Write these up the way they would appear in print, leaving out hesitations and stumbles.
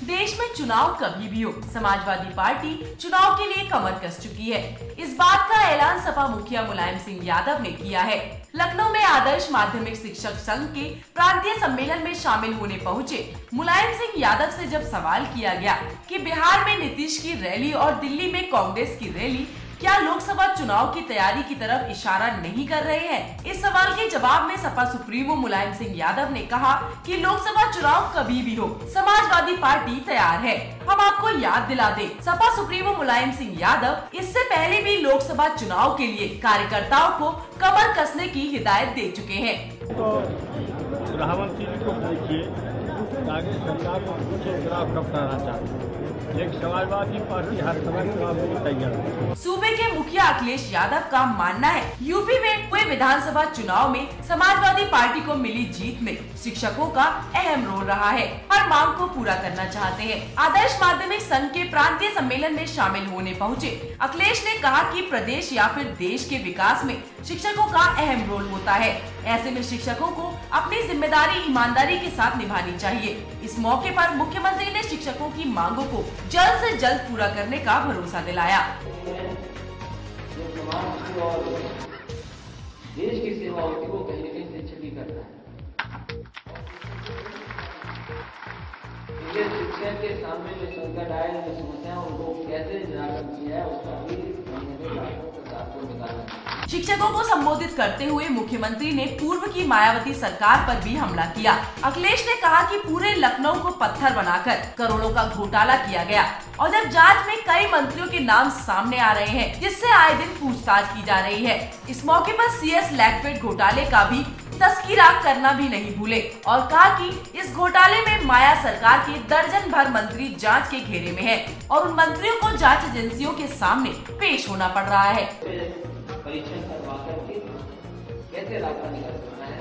देश में चुनाव कभी भी हो, समाजवादी पार्टी चुनाव के लिए कमर कस चुकी है। इस बात का ऐलान सपा मुखिया मुलायम सिंह यादव ने किया है। लखनऊ में आदर्श माध्यमिक शिक्षक संघ के प्रांतीय सम्मेलन में शामिल होने पहुंचे मुलायम सिंह यादव से जब सवाल किया गया कि बिहार में नीतीश की रैली और दिल्ली में कांग्रेस की रैली क्या लोकसभा चुनाव की तैयारी की तरफ इशारा नहीं कर रहे हैं, इस सवाल के जवाब में सपा सुप्रीमो मुलायम सिंह यादव ने कहा कि लोकसभा चुनाव कभी भी हो, समाजवादी पार्टी तैयार है। हम आपको याद दिला दें, सपा सुप्रीमो मुलायम सिंह यादव इससे पहले भी लोकसभा चुनाव के लिए कार्यकर्ताओं को कमर कसने की हिदायत दे चुके हैं। तो रावण जी को पूछिए आगे सरकार को पूछे चुनाव कब कराना चाहते हैं। एक समाजवादी पार्टी हर समय चुनाव के लिए तैयार है। सूबे के मुखिया अखिलेश यादव का मानना है यूपी में हुए विधानसभा चुनाव में समाजवादी पार्टी को मिली जीत में शिक्षकों का अहम रोल रहा है। हर मांग को पूरा करना चाहते हैं। आदर्श माध्यमिक संघ के प्रांतीय सम्मेलन में शामिल होने पहुंचे अखिलेश ने कहा कि प्रदेश या फिर देश के विकास में शिक्षकों का अहम रोल होता है। ऐसे में शिक्षकों को अपनी जिम्मेदारी ईमानदारी के साथ निभानी चाहिए। इस मौके पर मुख्यमंत्री ने शिक्षकों की मांगों को जल्द से जल्द पूरा करने का भरोसा दिलाया। देश की सेवा होती है वो कहीं न कहीं शिक्षक ही करता है। शिक्षक के सामने जो संकट आए, जो समस्या उनको कैसे निराकरण किया है उसका भी शिक्षकों को संबोधित करते हुए मुख्यमंत्री ने पूर्व की मायावती सरकार पर भी हमला किया। अखिलेश ने कहा कि पूरे लखनऊ को पत्थर बनाकर करोड़ों का घोटाला किया गया और जब जांच में कई मंत्रियों के नाम सामने आ रहे हैं जिससे आए दिन पूछताछ की जा रही है। इस मौके पर CS लैगफेड घोटाले का भी तस्करा करना भी नहीं भूले और कहा कि इस घोटाले में माया सरकार के दर्जन भर मंत्री जांच के घेरे में हैं और उन मंत्रियों को जांच एजेंसियों के सामने पेश होना पड़ रहा है। परीक्षण करवा करके कैसे रास्ता निकल सकता है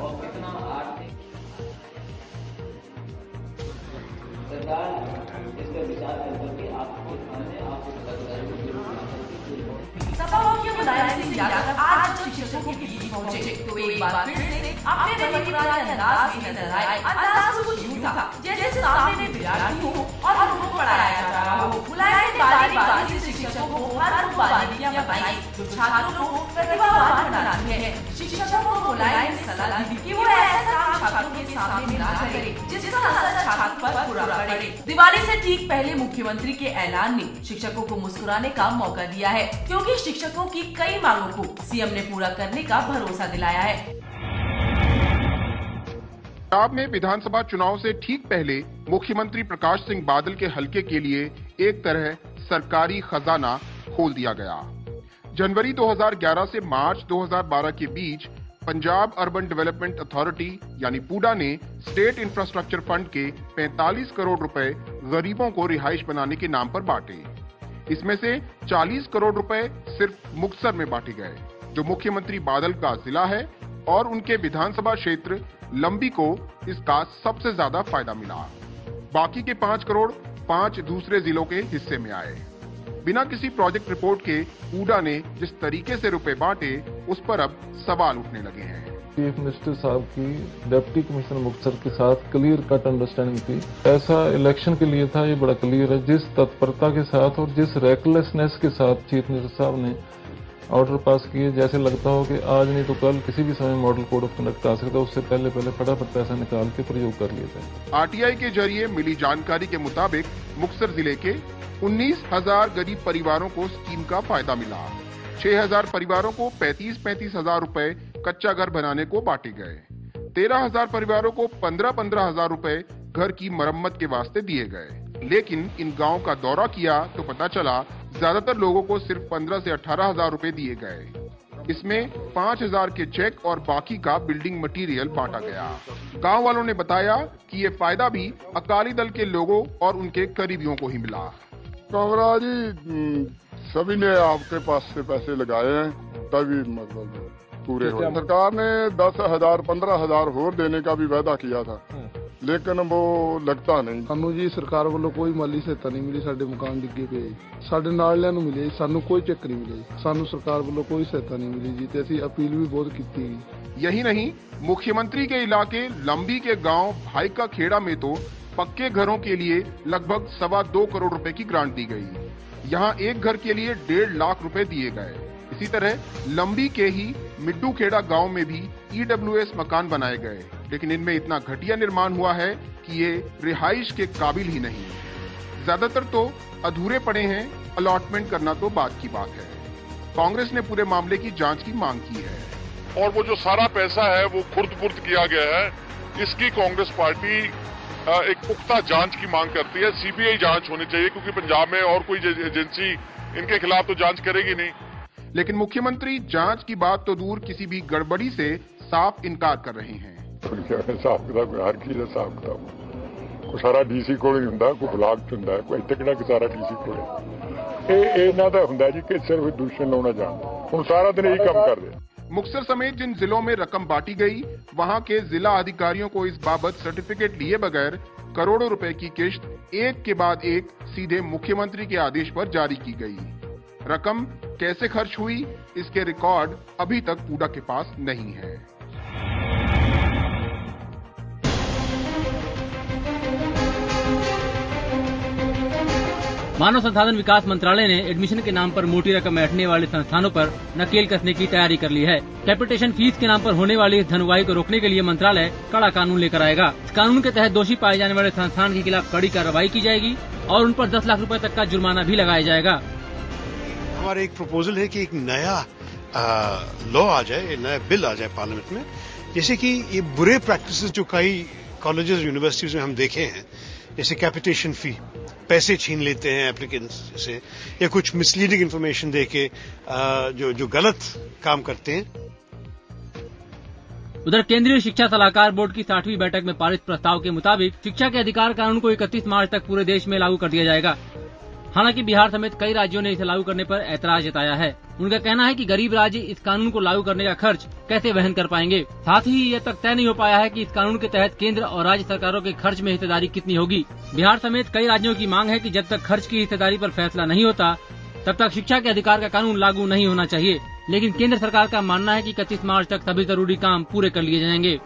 और कितना आर्थिक सरकार इस पर विचार करके आपको सामने सपा मुखिया मुलायम सिंह यादव आज जब शिक्षकों के बीच पहुंचे तो एक बार फिर से अपने पुराने अंदाज में नजर आए। अंदाज कुछ यूं था जैसे सामने विद्यार्थी हो और उनको पढ़ाया जा रहा हो। मुलायम ने बारी-बारी से शिक्षकों को हर बारीकियां बताई जो छात्रों को प्रतिभावान बनाती है। शिक्षकों को मुलायम ने सलाह दी कि वो ऐसा काम छात्रों के सामने ना करे जिसका असर छात्र पर बुरा पड़े। दिवाली से ठीक पहले मुख्यमंत्री के ऐलान ने शिक्षकों को मुस्कुराने का मौका दिया है क्योंकि शिक्षकों की कई मांगों को सीएम ने पूरा करने का भरोसा दिलाया है। पंजाब में विधानसभा चुनाव से ठीक पहले मुख्यमंत्री प्रकाश सिंह बादल के हलके के लिए एक तरह सरकारी खजाना खोल दिया गया। जनवरी 2011 से मार्च 2012 के बीच पंजाब अर्बन डेवलपमेंट अथॉरिटी यानी पूडा ने स्टेट इंफ्रास्ट्रक्चर फंड के 45 करोड़ रुपए गरीबों को रिहाइश बनाने के नाम पर बांटे। इसमें से 40 करोड़ रुपए सिर्फ मुक्तसर में बांटे गए जो मुख्यमंत्री बादल का जिला है और उनके विधानसभा क्षेत्र लंबी को इसका सबसे ज्यादा फायदा मिला। बाकी के 5 करोड़ 5 दूसरे जिलों के हिस्से में आए। बिना किसी प्रोजेक्ट रिपोर्ट के पूडा ने जिस तरीके से रुपए बांटे उस पर अब सवाल उठने लगे हैं। चीफ मिनिस्टर साहब की डिप्टी कमिश्नर मुक्तसर के साथ क्लियर कट अंडरस्टैंडिंग थी। ऐसा इलेक्शन के लिए था, ये बड़ा क्लियर है। जिस तत्परता के साथ और जिस रेकलेसनेस के साथ चीफ मिनिस्टर साहब ने ऑर्डर पास किए, जैसे लगता हो कि आज नहीं तो कल किसी भी समय मॉडल कोड ऑफ कंडक्ट आ सकता है, उससे पहले फटाफट पैसा निकाल के प्रयोग कर लिए थे। आरटीआई के जरिए मिली जानकारी के मुताबिक मुक्तसर जिले के 19,000 गरीब परिवारों को स्कीम का फायदा मिला। 6,000 परिवारों को 35-35 हजार रुपए कच्चा घर बनाने को बांटे गए। 13,000 परिवारों को 15-15 हजार रुपए घर की मरम्मत के वास्ते दिए गए। लेकिन इन गांव का दौरा किया तो पता चला ज्यादातर लोगों को सिर्फ 15 से 18 हजार रुपए दिए गए। इसमें 5,000 के चेक और बाकी का बिल्डिंग मटेरियल बांटा गया। गांव वालों ने बताया कि ये फायदा भी अकाली दल के लोगों और उनके करीबियों को ही मिला। कमरा जी सभी ने आपके पास से पैसे लगाए हैं तभी मतलब पूरे हो। सरकार ने 10,000 15,000 और देने का भी वादा किया था लेकिन वो लगता नहीं। ਸਾਨੂੰ ਜੀ ਸਰਕਾਰ ਵੱਲੋਂ ਕੋਈ ਮਾਲੀ ਸਹਾਇਤਾ नहीं मिली। ਸਾਡੇ ਮਕਾਨ ਡਿੱਗੇ ਪਏ ਸਾਡੇ ਨਾਲਿਆਂ ਨੂੰ ਮਿਲੇ, ਸਾਨੂੰ ਕੋਈ ਚੈੱਕ नहीं मिले। ਸਾਨੂੰ ਸਰਕਾਰ ਵੱਲੋਂ ਕੋਈ ਸਹਾਇਤਾ नहीं मिली जी ਤੇ ਅਸੀਂ अपील भी बहुत की। यही नहीं, मुख्यमंत्री के इलाके लंबी के गांव भाई का खेड़ा में तो पक्के घरों के लिए लगभग 2.25 करोड़ रुपए की ग्रांट दी गई। यहाँ एक घर के लिए 1.5 लाख रुपए दिए गए। इसी तरह लंबी के ही मिड्डू खेड़ा गांव में भी EWS मकान बनाए गए, लेकिन इनमें इतना घटिया निर्माण हुआ है कि ये रिहाइश के काबिल ही नहीं। ज्यादातर तो अधूरे पड़े हैं, अलॉटमेंट करना तो बात की बात है। कांग्रेस ने पूरे मामले की जांच की मांग की है। और वो जो सारा पैसा है वो खुर्द-बुर्द किया गया है, इसकी कांग्रेस पार्टी एक पुख्ता जांच की मांग करती है। CBI जांच होनी चाहिए, क्योंकि पंजाब में और कोई एजेंसी इनके खिलाफ तो जांच करेगी नहीं। लेकिन मुख्यमंत्री जांच की बात तो दूर, किसी भी गड़बड़ी से साफ इनकार कर रहे हैं। ਕੋਈ ਸਾਰਾ ਡੀਸੀ ਕੋਲ ਹੀ ਹੁੰਦਾ, ਕੋਈ ਬਲਾਕ ਚ ਹੁੰਦਾ, ਕੋਈ ਇੱਥੇ ਕਿਹੜਾ ਸਾਰਾ ਡੀਸੀ ਕੋਲ। ਇਹ ਇਹਨਾਂ ਦਾ ਹੁੰਦਾ ਜੀ ਕਿ ਸਿਰਫ ਦੂਸ਼ਣ ਲਾਉਣਾ ਜਾਣਦਾ। ਹੁਣ ਸਾਰਾ दिन यही काम कर रहे। मुक्तसर समेत जिन जिलों में रकम बांटी गई, वहां के जिला अधिकारियों को इस बाबत सर्टिफिकेट लिए बगैर करोड़ों रुपए की किश्त एक के बाद एक सीधे मुख्यमंत्री के आदेश पर जारी की गई। रकम कैसे खर्च हुई, इसके रिकॉर्ड अभी तक पूडा के पास नहीं है। मानव संसाधन विकास मंत्रालय ने एडमिशन के नाम पर मोटी रकम बैठने वाले संस्थानों पर नकेल कसने की तैयारी कर ली है। कैपिटेशन फीस के नाम पर होने वाली इस धनवाई को रोकने के लिए मंत्रालय कड़ा कानून लेकर आएगा। इस कानून के तहत दोषी पाए जाने वाले संस्थान के खिलाफ कड़ी कार्रवाई की जाएगी और उन पर 10 लाख रुपए तक का जुर्माना भी लगाया जाएगा। हमारा एक प्रपोजल है कि एक नया लॉ आ जाए, नया बिल आ जाए पार्लियामेंट में, जैसे कि ये बुरे प्रैक्टिसेस जो कई कॉलेजेस यूनिवर्सिटीज में हम देखे हैं, जैसे कैपिटेशन फी, पैसे छीन लेते हैं एप्लीकेंट्स से, या कुछ मिसलीडिंग इन्फॉर्मेशन देके जो गलत काम करते हैं। उधर केंद्रीय शिक्षा सलाहकार बोर्ड की 60वीं बैठक में पारित प्रस्ताव के मुताबिक शिक्षा के अधिकार कानून को 31 मार्च तक पूरे देश में लागू कर दिया जाएगा। हालांकि बिहार समेत कई राज्यों ने इसे लागू करने पर ऐतराज जताया है। उनका कहना है कि गरीब राज्य इस कानून को लागू करने का खर्च कैसे वहन कर पाएंगे। साथ ही ये तक तय नहीं हो पाया है कि इस कानून के तहत केंद्र और राज्य सरकारों के खर्च में हिस्सेदारी कितनी होगी। बिहार समेत कई राज्यों की मांग है कि जब तक खर्च की हिस्सेदारी पर फैसला नहीं होता, तब तक शिक्षा के अधिकार का कानून लागू नहीं होना चाहिए। लेकिन केंद्र सरकार का मानना है कि 31 मार्च तक सभी जरूरी काम पूरे कर लिए जाएंगे।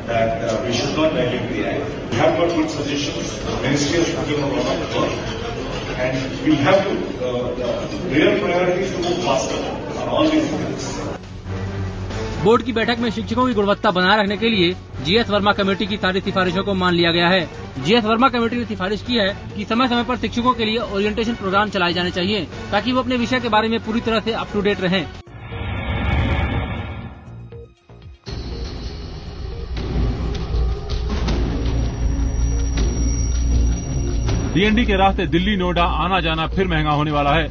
that we should not dilute the act. We have got good suggestions. The Ministry has put in a lot of work, and we have to. The real priority is to move faster on all these things. Board की बैठक में शिक्षकों की गुणवत्ता बनाए रखने के लिए GS वर्मा कमेटी की सारी सिफारिशों को मान लिया गया है। GS वर्मा कमेटी ने सिफारिश की है कि समय समय पर शिक्षकों के लिए ओरिएंटेशन प्रोग्राम चलाए जाने चाहिए, ताकि वो अपने विषय के बारे में पूरी तरह से अप टू डेट रहें। DND के रास्ते दिल्ली नोएडा आना जाना फिर महंगा होने वाला है।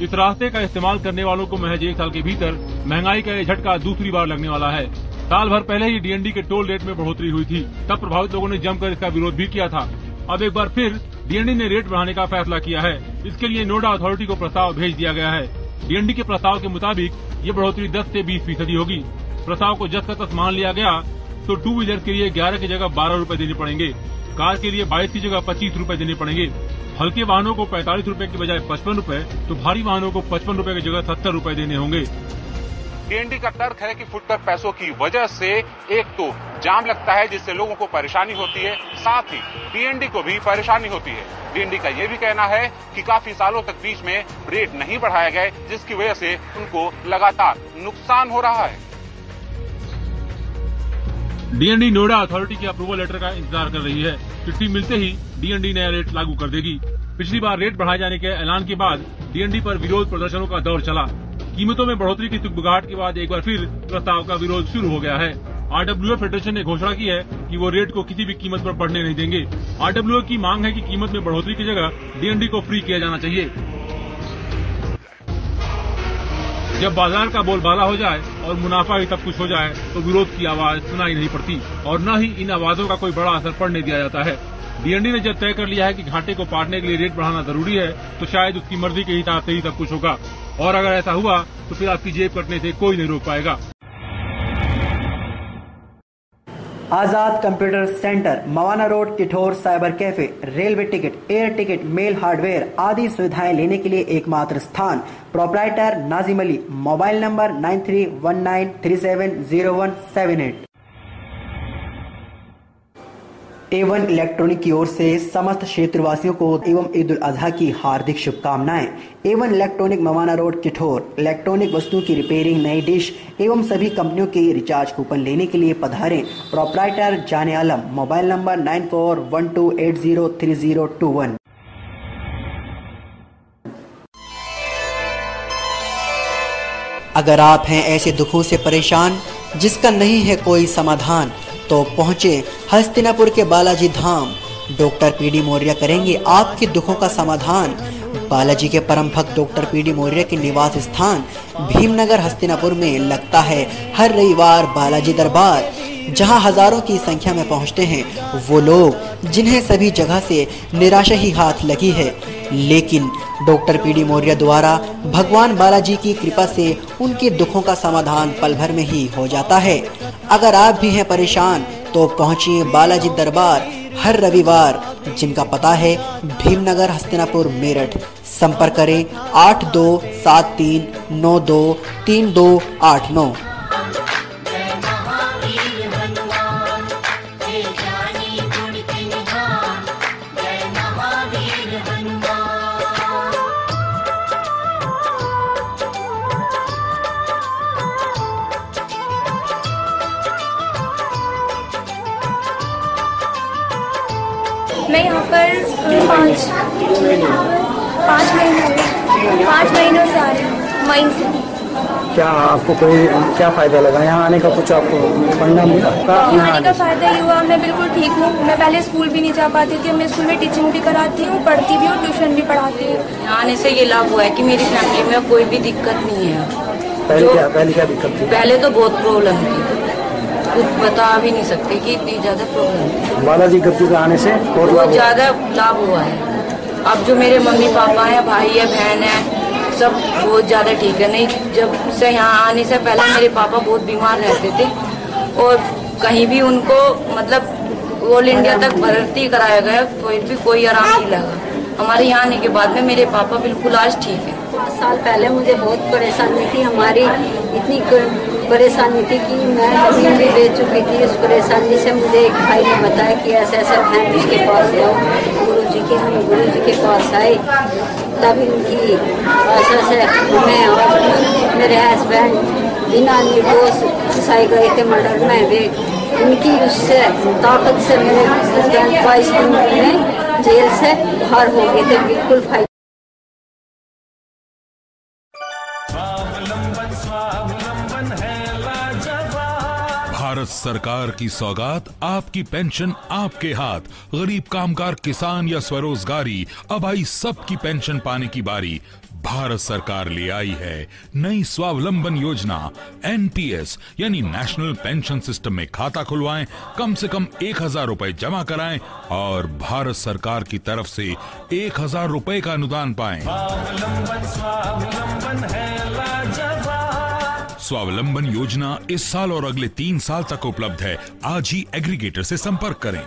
इस रास्ते का इस्तेमाल करने वालों को महज 1 साल के भीतर महंगाई का ये झटका दूसरी बार लगने वाला है। साल भर पहले ही DND के टोल रेट में बढ़ोतरी हुई थी, तब प्रभावित लोगों ने जमकर इसका विरोध भी किया था। अब एक बार फिर DND ने रेट बढ़ाने का फैसला किया है। इसके लिए नोएडा अथॉरिटी को प्रस्ताव भेज दिया गया है। DND के प्रस्ताव के मुताबिक ये बढ़ोतरी 10 से 20% होगी। प्रस्ताव को जस का तस मान लिया गया तो 2 व्हीलर के लिए 11 की जगह 12 रूपये देने पड़ेंगे, कार के लिए 22 की जगह 25 रूपये देने पड़ेंगे, हल्के वाहनों को 45 रूपये की बजाय 55 रूपये, तो भारी वाहनों को 55 रूपये की जगह 70 रूपये देने होंगे। DND का तर्क है कि फुटकर पैसों की वजह से एक तो जाम लगता है, जिससे लोगों को परेशानी होती है, साथ ही DND को भी परेशानी होती है। DND का ये भी कहना है कि काफी सालों तक बीच में रेट नहीं बढ़ाए गए, जिसकी वजह से उनको लगातार नुकसान हो रहा है। DND नोएडा अथॉरिटी के अप्रूवल लेटर का इंतजार कर रही है। चिट्ठी मिलते ही DND नया रेट लागू कर देगी। पिछली बार रेट बढ़ाए जाने के ऐलान के बाद DND पर विरोध प्रदर्शनों का दौर चला। कीमतों में बढ़ोतरी की तुकबुगाहट के बाद एक बार फिर प्रस्ताव का विरोध शुरू हो गया है। RWA फेडरेशन ने घोषणा की है कि वो रेट को किसी भी कीमत पर बढ़ने नहीं देंगे। RWA की मांग है कि कीमत में बढ़ोतरी की जगह DND को फ्री किया जाना चाहिए। जब बाजार का बोलबाला हो जाए और मुनाफा ही सब कुछ हो जाए, तो विरोध की आवाज सुनाई नहीं पड़ती और न ही इन आवाजों का कोई बड़ा असर पड़ने दिया जाता है। DND ने जब तय कर लिया है कि घाटे को पाटने के लिए रेट बढ़ाना जरूरी है, तो शायद उसकी मर्जी के हिसाब से ही सब कुछ होगा, और अगर ऐसा हुआ तो फिर आपकी जेब कटने से कोई नहीं रोक पाएगा। Azad computer centre, Mawana road, Kithore cyber cafe, railway ticket, air ticket, mail hardware आदि सुविधाएं लेने के लिए एकमात्र स्थान। Proprietor Nazim Ali. Mobile number 9319370178। A1 electronic की ओर से समस्त क्षेत्रवासियों को एवं ईद उल अजहा की हार्दिक शुभकामनाएं। A1 electronic Mawana road Kithore electronic वस्तुओं की रिपेयरिंग, नई डिश एवं सभी कंपनियों के रिचार्ज कूपन लेने के लिए पधारें। प्रोपराइटर जाने आलम, मोबाइल नंबर 9412803021। अगर आप हैं ऐसे दुखों से परेशान जिसका नहीं है कोई समाधान, तो पहुँचे हस्तिनापुर के बालाजी धाम। डॉक्टर PD मौर्य करेंगे आपके दुखों का समाधान। बालाजी के परम भक्त डॉक्टर PD मौर्य के निवास स्थान भीमनगर हस्तिनापुर में लगता है हर रविवार बालाजी दरबार, जहां हजारों की संख्या में पहुंचते हैं वो लोग जिन्हें सभी जगह से निराशा ही हाथ लगी है, लेकिन डॉक्टर PD मौर्य द्वारा भगवान बालाजी की कृपा से उनके दुखों का समाधान पल भर में ही हो जाता है। अगर आप भी हैं परेशान तो पहुंचिए बालाजी दरबार हर रविवार, जिनका पता है भीमनगर हस्तिनापुर मेरठ। संपर्क करें 8273923289। मैं यहाँ पर 5 महीनों से आ रही हूँ, मई से। क्या आपको क्या फायदा लगा यहाँ आने का? कुछ आपको पढ़ना मिला? यहाँ आने का फायदा ये हुआ, मैं बिल्कुल ठीक हूँ। मैं पहले स्कूल भी नहीं जा पाती थी, मैं स्कूल में टीचिंग भी कराती हूँ, पढ़ती भी हूँ, ट्यूशन भी पढ़ाती हूँ। यहाँ आने से ये लाभ हुआ है कि मेरी फैमिली में कोई भी दिक्कत नहीं है। पहले क्या दिक्कत थी? पहले तो बहुत प्रॉब्लम थी, कुछ बता भी नहीं सकते कि इतनी ज्यादा प्रॉब्लम। बालाजी गद्दी का आने से बहुत ज्यादा लाभ हुआ है। अब जो मेरे मम्मी पापा हैं, भाई है, बहन है, सब बहुत ज्यादा ठीक है। नहीं, जब से यहाँ आने से पहले मेरे पापा बहुत बीमार रहते थे और कहीं भी उनको मतलब ऑल इंडिया तक भर्ती कराया गया, कोई भी कोई आराम नहीं लगा। हमारे यहाँ आने के बाद में मेरे पापा बिल्कुल आज ठीक है। 5 साल पहले मुझे बहुत परेशानी थी, हमारी इतनी परेशानी थी कि मैं जमीन भी बेच चुकी थी। उस परेशानी से मुझे एक भाई ने बताया कि ऐसे ऐसे हैं, उसके पास जाओ। हम गुरु जी के पास आए, तभी उनकी आशा से मैं आज मेरे हस्बैंड बिना निर्दोष फंसाए गए थे मर्डर में, वे उनकी उससे ताकत से मेरे हस्बैंड 22 दिन में जेल से बाहर हो गए थे, बिल्कुल फायदा। भारत सरकार की सौगात, आपकी पेंशन आपके हाथ। गरीब, कामगार, किसान या स्वरोजगारी, अब आई सबकी पेंशन पाने की बारी। भारत सरकार ले आई है नई स्वावलंबन योजना NPS यानी नेशनल पेंशन सिस्टम में खाता खुलवाएं, कम से कम 1000 रुपए जमा कराएं और भारत सरकार की तरफ से 1000 रुपए का अनुदान पाएं। स्वावलंबन योजना इस साल और अगले 3 साल तक उपलब्ध है। आज ही एग्रीगेटर से संपर्क करें।